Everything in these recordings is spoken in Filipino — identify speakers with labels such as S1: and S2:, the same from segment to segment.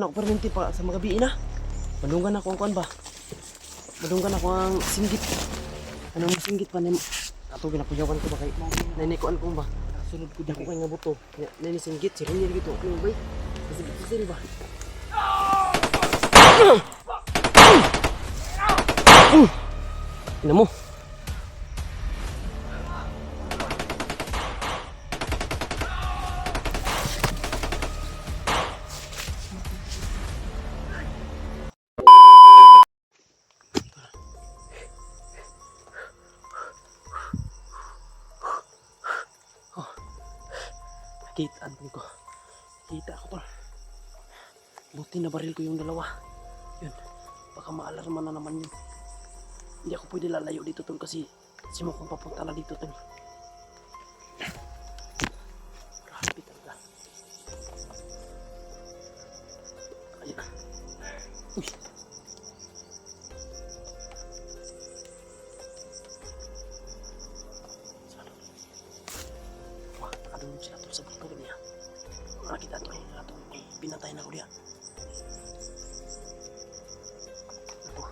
S1: Ako perminti pa sa mga gabi na. Madunggan ako ang kuan ba? Madunggan ako ang singgit. Anong singgit pa ni ato ginapuyawan ko ba kay nanikuan ko ba? Sunod ko dako kay nga buto. Nani singgit si Rinir gito. Ano ba? Kasi ba? Ina mo. Kitaan ko. Kita ako tol. Buti na baril ko yung dalawa. Yun. Baka maalarma na naman yun. Hindi ako pwede lalayo dito tol kasi si mo kung papunta na dito tol. Grabe talaga. Ayun na. Uy. Sana. Wah, nakadunod sila tol sa buto niya. Nakakita tol. Pinatay na ko diyan. Ako.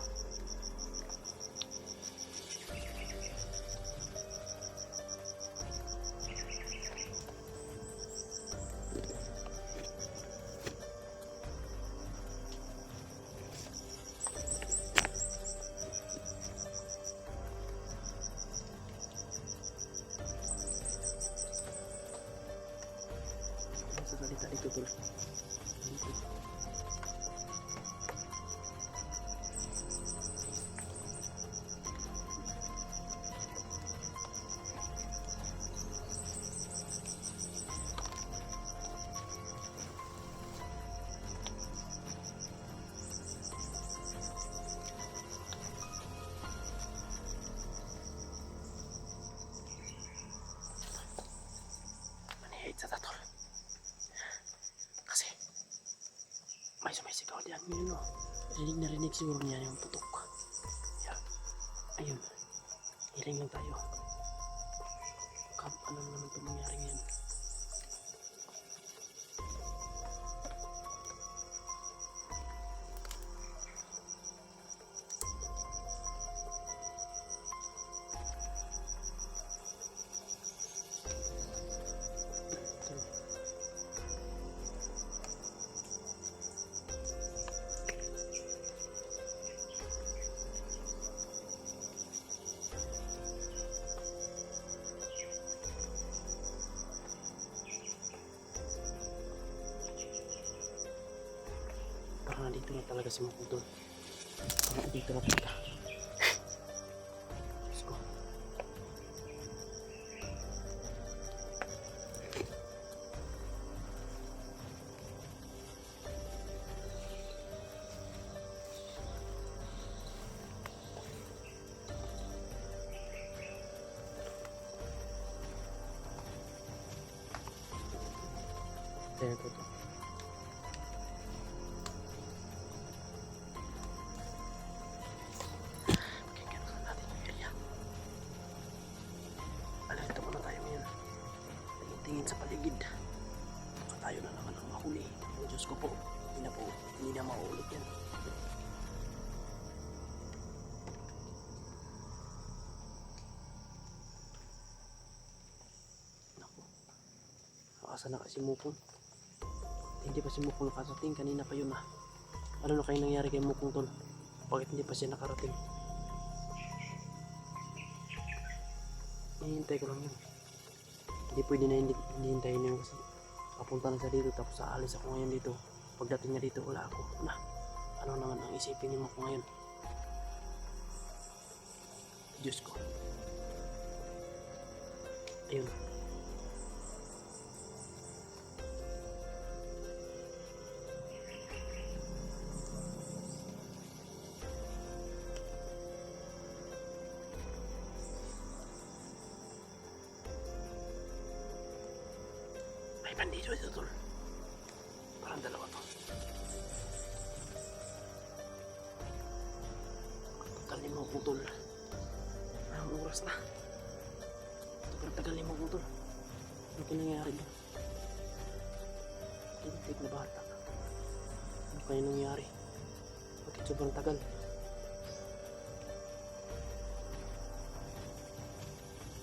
S1: Sa salita dito tol. Manihit sa tatol. Kasi may sumisigaw diyan yun o. Rinig siguro niya yung putok. Yan. Ayun. Hiling lang tayo. Ano naman ito mangyari ngayon? Parang nandito na talaga si Mukudol. Parang nandito na talaga. Let's go. Ayan ito. Tingin sa paligid. Baka tayo na naman ang mahuli. Ang Diyos ko po. Hindi na mauulit yan. Naku. Nakasa na kasi Mukong. Hindi pa si Mukong nakarating. Kanina pa yun ah. Ano na kayo nangyari kay Mukong tol? Bakit hindi pa siya nakarating? Hihintay ko lang yun. Hindi pwede na hindi hintayin yun kasi papunta na siya dito tapos aalis ako ngayon dito. Pagdating niya dito wala ako. Ano naman ang isipin niyo ko ngayon? Diyos ko. Ayun. Bandido ito tol. Parang dalawa to. Tagal mo kong tol. Anong oras na? Tagal mo kong tol. Ano nangyayari doon? Tintik na bata. kaya nangyari? Bakit sobrang tagal?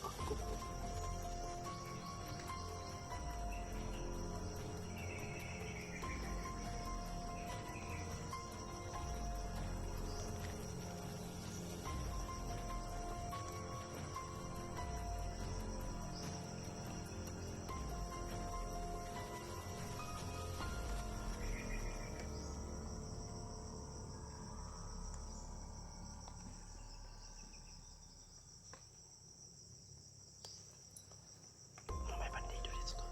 S1: Ako. Ano may bandido dito to?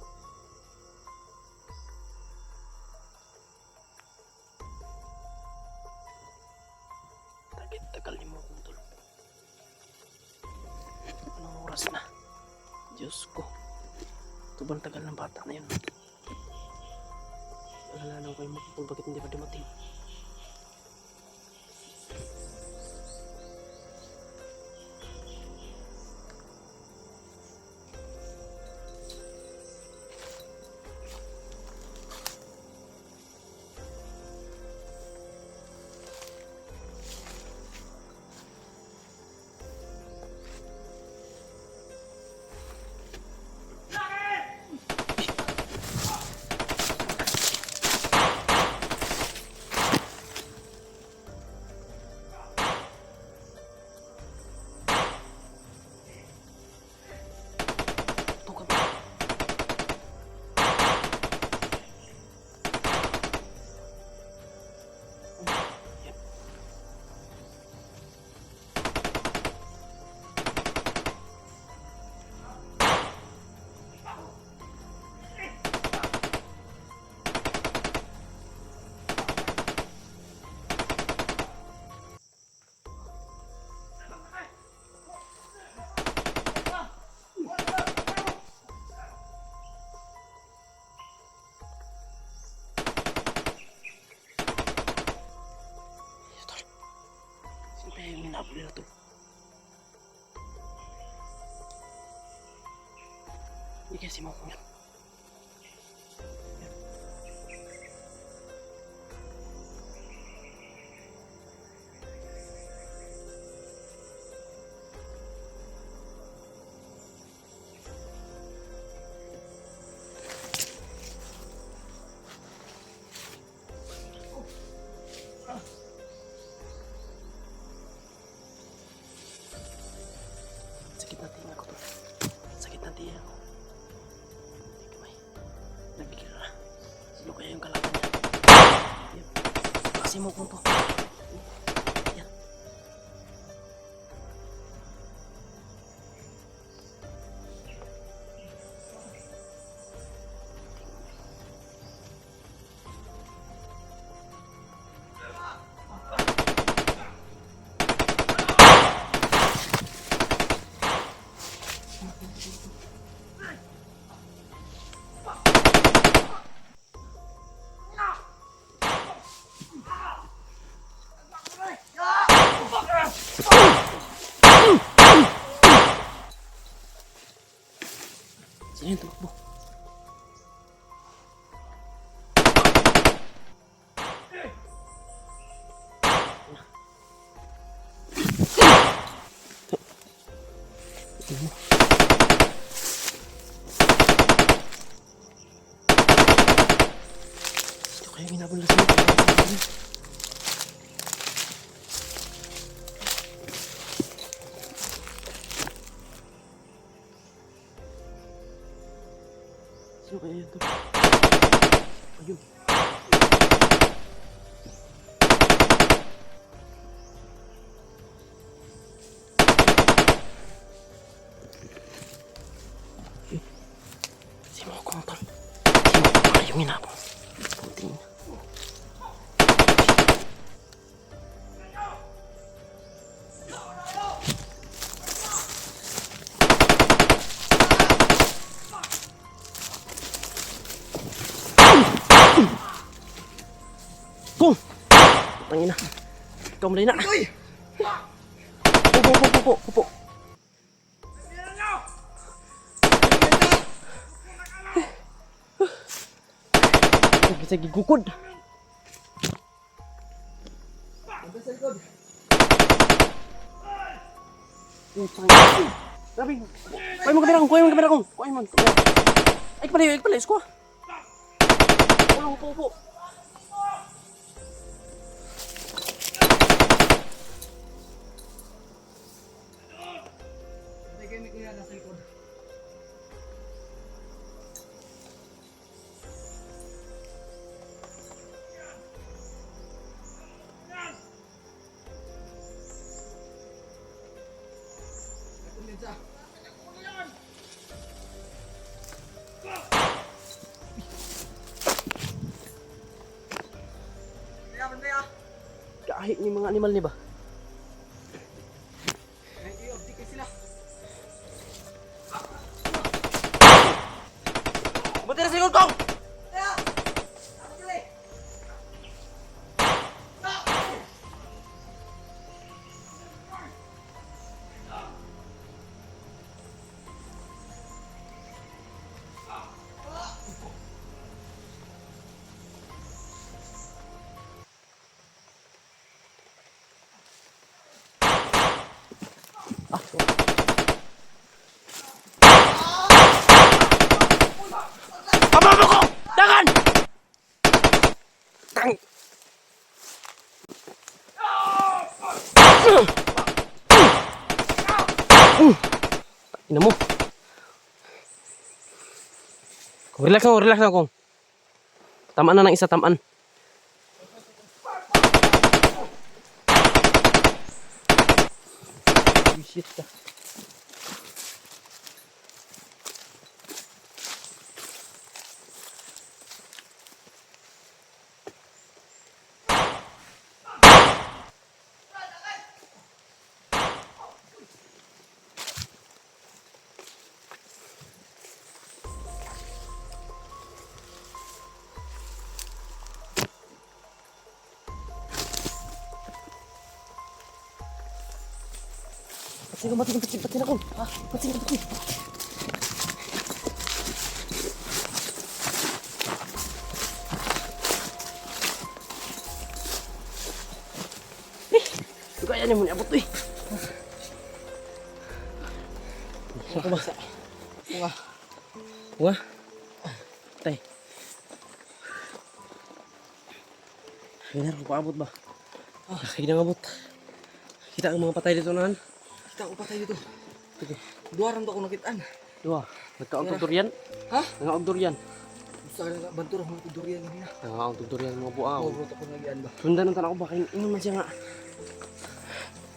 S1: Tagal ni mo kong tulog. Anong oras na? Diyos ko. Sobrang tagal ng bata na yun. Alala lang kayo mo kung bakit hindi pa dumating. Ito ka ba? Yan. Tol, sino kaya yung hinabol nila to? Hindi kaya si Mokong yan. Sakit na tinga ko to. Sakit na tinga ko. Hindi kamay. Nagigil na. Sino kaya yung kalaban niya? Yan. Kasi mo kung to. Yan. Sino yung tumakbo? Ito mo. Ito kaya ginabol na sa'yo. Sino kaya yun to? Ayun. Si Mokong tol. Si Mokong pala yung hinabol. Punting. Kung! Tangina. Ikaw malay na. Pupo. Sige, gugod. Ando sa likod. Putang ina. Grabe. Kuhay mo kamera kong, kuhay mo kamera kong. Kuhay mo. Ay, pala, isko. Upo, upo. Nasa likod. Kahit ni mga animal ni ba? Buti na sa likod kong! Pababa ko! Tangan! Tang! Ina mo. Relax lang kong. Tamaan na ng isa, tamaan. Shit ka. Patin ako. Ha? Patin. Kaya niya mo niabot to eh. Saan ko ba? Bunga? Tay. Ganyan ko paabot ba? Kaya nangabot. Kita ang mga patay dito nahan.
S2: Kita ko patay dito. Dua ram to ako nakitaan.
S1: Dua. Nagkaon durian?
S2: Ha?
S1: Nagkaon durian.
S2: Gusto ka nga bantura mo durian niya.
S1: Nagkaon durian mga buaw.
S2: Oo, to ko nagian ba.
S1: Sundan ang tanako ba kay imo man siya nga.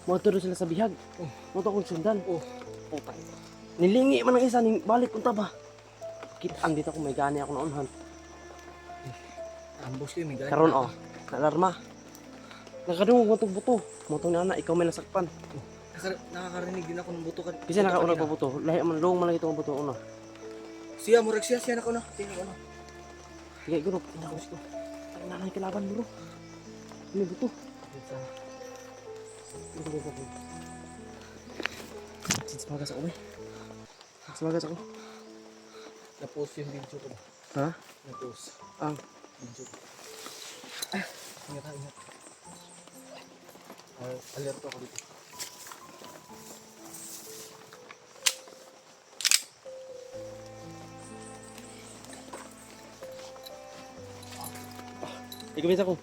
S1: Motor sila sa bihag. Motor ko sundan. Putang. Nilingi man ang isa ning balik unta ba. Kitaan dito ko may gani ako noon han.
S2: Ambos kayo may gani.
S1: Karon alarma. Nakadungog mo buto. Motor ni ana ikaw may nasakpan.
S2: Nakakarinig din ako ng buto kan.
S1: Kasi nakauna pa buto. Lahi man dong man itong buto una.
S2: Siya mo siya na ko na. Tingnan ko na.
S1: Sige guro, ina ko sito. Ay nanay kalaban bro. Ini buto. Sebagas ako eh. Sebagas ako.
S2: Na-post yung video ko ba?
S1: Ha?
S2: Na-post.
S1: Ang
S2: Video ko. Ingat. Alert ako dito.
S1: ikamit ako.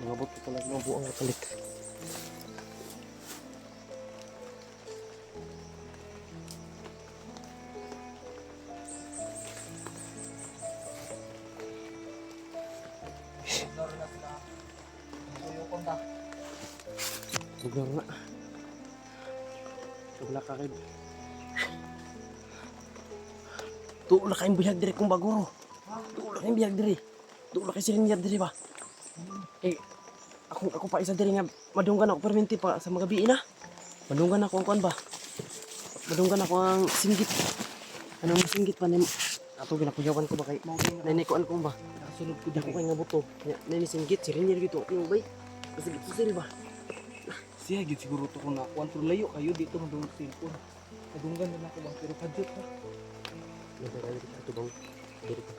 S1: Mga buto talaga, mga buang kalik. Lugar na. Lugar ka kayo. Tuula kayong bihag diri kung baguro. Tuula kayong bihag diri. Tuula kayo silinyad diri ba? Eh, ako pa isa diri nga madunggan ako perminti pa sa mga gabi na. Madunggan ako ang kuan ba? Madunggan ako ang singgit. Anong singgit pa ni ato ginapuyawan ko ba kay nanikuan ko ba? Nakasunod ko dako kay nga buto. Nani singgit silinyad gito. Ano bay? Kasi gito sila ba?
S2: Siya, gid siguro to kung nakuha. Pero layo kayo dito madung cellphone. Nadunggan na ako ba? Pero kadyot ha.
S1: Nagdala kita ito bang dito.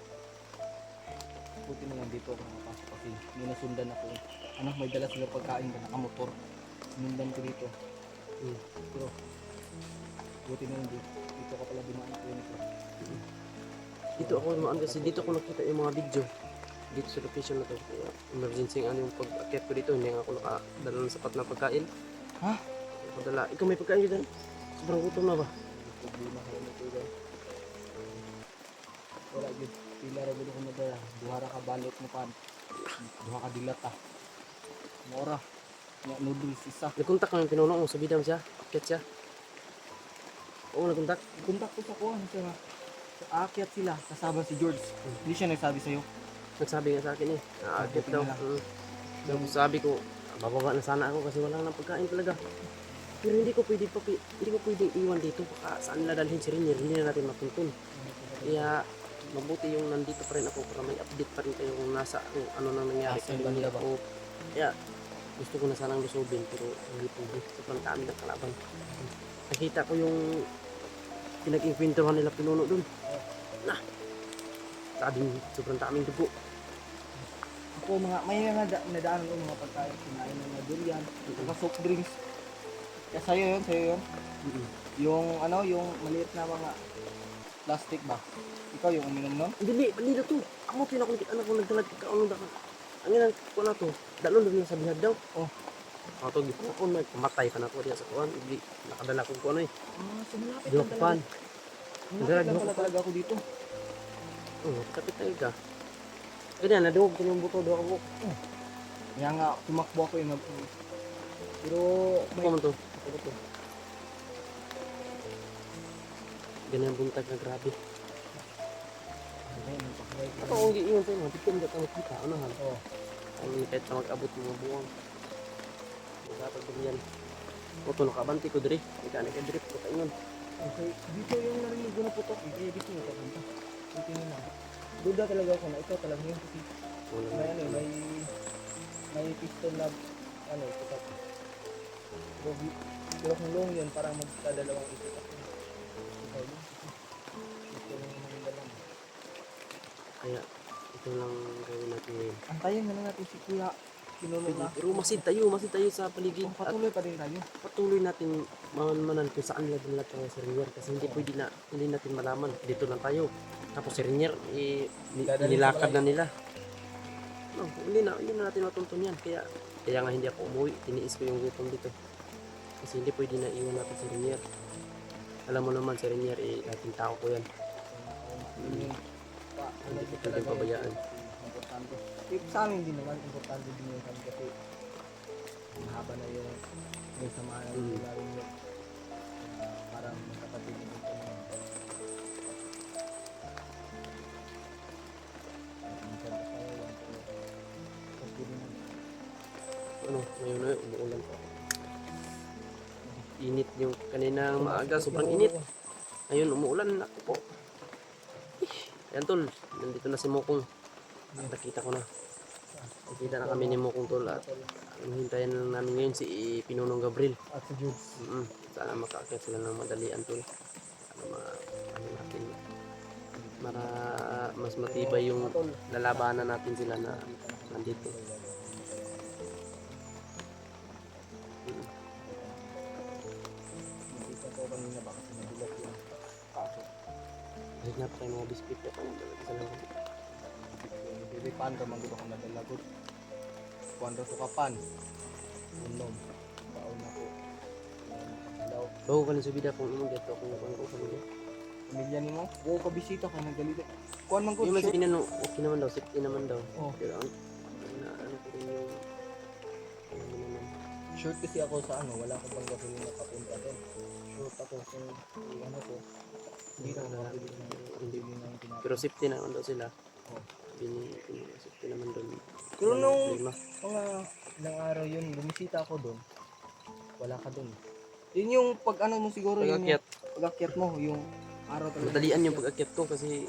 S2: Buti na lang dito ako nakapasok kasi may nasundan ako. Ano, may dala sila pagkain ba nakamotor. Sinundan ko dito. Pero, buti na lang dito. Dito ka pala dumaan ko yun ito.
S1: Dito ako dumaan kasi dito ako nakita yung mga video. Dito sa location na to. Kaya emergency ang ano yung pag-akyat ko dito. Hindi nga ako nakadala ng sapat na pagkain.
S2: Ha?
S1: Nakadala. Ikaw may pagkain dito? Sobrang gutom na ba?
S2: Problema kayo na ito dyan. Wala yun. Pila rin ko na dala. Duhara ka balot mo pan. Duha ka dilata. Mora. Nga noodles isa.
S1: Nagkontak ka ng pinuno mo. Sabi daw siya. Akyat siya. Oo, nagkontak.
S2: Kontak ko sa kuha. Siya nga. Aakyat sila. Kasama si George. Hindi siya nagsabi sa'yo.
S1: Nagsabi nga sa akin eh. Aakyat daw. Tapos sabi ko, bababa na sana ako kasi wala nang pagkain talaga. Pero hindi ko pwede iwan dito. Baka saan nila dalhin si Rinier. Hindi na natin matuntun. Kaya mabuti yung nandito pa rin ako para may update pa rin kayo kung nasa kung ano nang nangyari
S2: Asan
S1: kay
S2: ba
S1: Rinier
S2: nila ba?
S1: ako. Kaya gusto ko na sanang lusobin pero hindi pwede. Sobrang dami ng kalaban. Nakita ko yung pinag-inkwentuhan nila pinuno dun. Sobrang daming dugo.
S2: Ako may mga nadaanan ko mga pagkain. Kinain ng mga durian. Mga soft drinks. Kaya sa'yo yun. Yung ano, yung maliit na mga plastic ba? Ikaw yung uminom nun?
S1: Dili, balila to. Amo pinakungkit anak ko nagdalag ka ano da. Ang ina ko na to. Dalon din sa bihag daw.
S2: Oh.
S1: Ato gid ko may kamatay pa na ko diya sa kuan. Dili nakadala ko ano eh.
S2: So malapit
S1: Di
S2: lang
S1: ko pan.
S2: Malapit lang pala talaga ako dito.
S1: Oh, kapit tayo ka. Kaya nadungog ko yung buto do ako.
S2: Kaya nga, tumakbo ako yung pero
S1: Ako man to. Ako to. Ganyan buntag na grabe. Ako ang giingon tayo, tikim ka tawag kita, ano han?
S2: Oh.
S1: Ang kahit na mag-abot mga buwang. Dapat ganyan. O to, nakabanti ko diri. Ika nag-drip ko taingon.
S2: Okay, dito yung narinig ko na putok. Kaya dito yung kakanta. Dito yun na. Duda talaga ako na ikaw talaga yun kasi may ano, may piston na ano, putok. Pero kung long yun, parang magkadalawang isip ako. Ikaw yun. Ito yung mga dalang.
S1: Kaya ito lang gawin natin ngayon.
S2: Antayin na lang natin si Kuya. Pinuno na.
S1: Pero masid tayo sa paligid.
S2: Kung patuloy pa din tayo.
S1: Patuloy natin maman kung saan nila nila tayo si Renier kasi hindi natin malaman. Dito lang tayo. Tapos si Renier nilakad na nila. No, hindi na natin matuntun yan. Kaya nga hindi ako umuwi. Tiniis ko yung gutom dito. Kasi hindi pwede na iwan natin si Renier. Alam mo naman si Renier dating tao ko yan. Hindi ko pwede pabayaan.
S2: Importante. Sa amin din naman, importante din yung kami kasi mahaba na yung may samahan ng ilalim yun. Parang magkapatid din ito naman.
S1: Ano, ngayon na umuulan pa. Init yung kaninang maaga, sobrang init. Ngayon umuulan na po. Yan tol, nandito na si Mokong. Nakita ko na. Nakita na kami ni Mokong tol at hintayin na lang namin ngayon si Pinunong Gabriel.
S2: At sa Jude.
S1: Sana makaakyat sila ng madalian tol. Sana natin mas matibay yung lalabanan natin sila na nandito.
S2: Nakita ko kanina ba kasi nagulat yung kaso.
S1: Kahit na pa tayo mga biscuit na pang talaga sa lang.
S2: Hindi pan ka manggito ka nadalagot. Kuwanda to kapan. Unom. Baon ako. Daw.
S1: Bago ka na sa bida kung imong gato kung nakuha ko sa mga.
S2: Pamilya ni mo. Wow, kabisita ka nagalit. Kuan man ko.
S1: Yung mas pinano, okay naman daw, safety naman daw.
S2: Oh.
S1: Pero ano ko rin yung ano naman.
S2: Short kasi ako sa ano, wala akong bang gasolina papunta doon. Short ako sa ano ko. Hindi na ako pwede ng gasolina ng tinapos.
S1: Pero safety naman daw sila.
S2: Oh.
S1: Safety naman doon.
S2: Pero nung
S1: Problema.
S2: mga ilang araw yun, bumisita ako doon. Wala ka doon. Yun yung pag ano mo siguro
S1: Pag-akyat.
S2: yung pag-akyat mo, yung araw talaga.
S1: Madalian yung pag-akyat ko kasi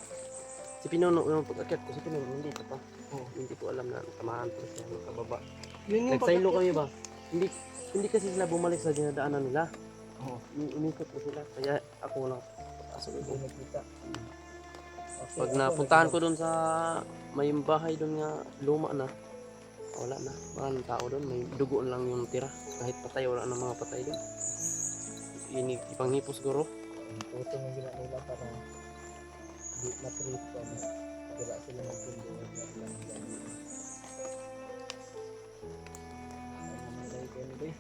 S1: si Pinuno yung pag-akyat ko. Si Pinuno hindi pa.
S2: Oh.
S1: Hindi ko alam na tamaan ko siya makababa.
S2: Yun yung
S1: Nagsaylo kami ba? Hindi hindi kasi sila bumalik sa dinadaanan nila.
S2: Oo.
S1: Umikot ko sila. Kaya ako lang pasok
S2: Hindi
S1: ko.
S2: nagkita. Okay,
S1: Pag
S2: ako,
S1: napuntahan ko doon sa may bahay doon nga luma na, wala na. Maraming tao doon. May dugo lang yung tira. Kahit patay, wala na mga patay doon. Ipanghipos siguro.
S2: Puto ng gina nila para di matrip ko na wala sila magpundo na lang yan. Ano naman kayo kayo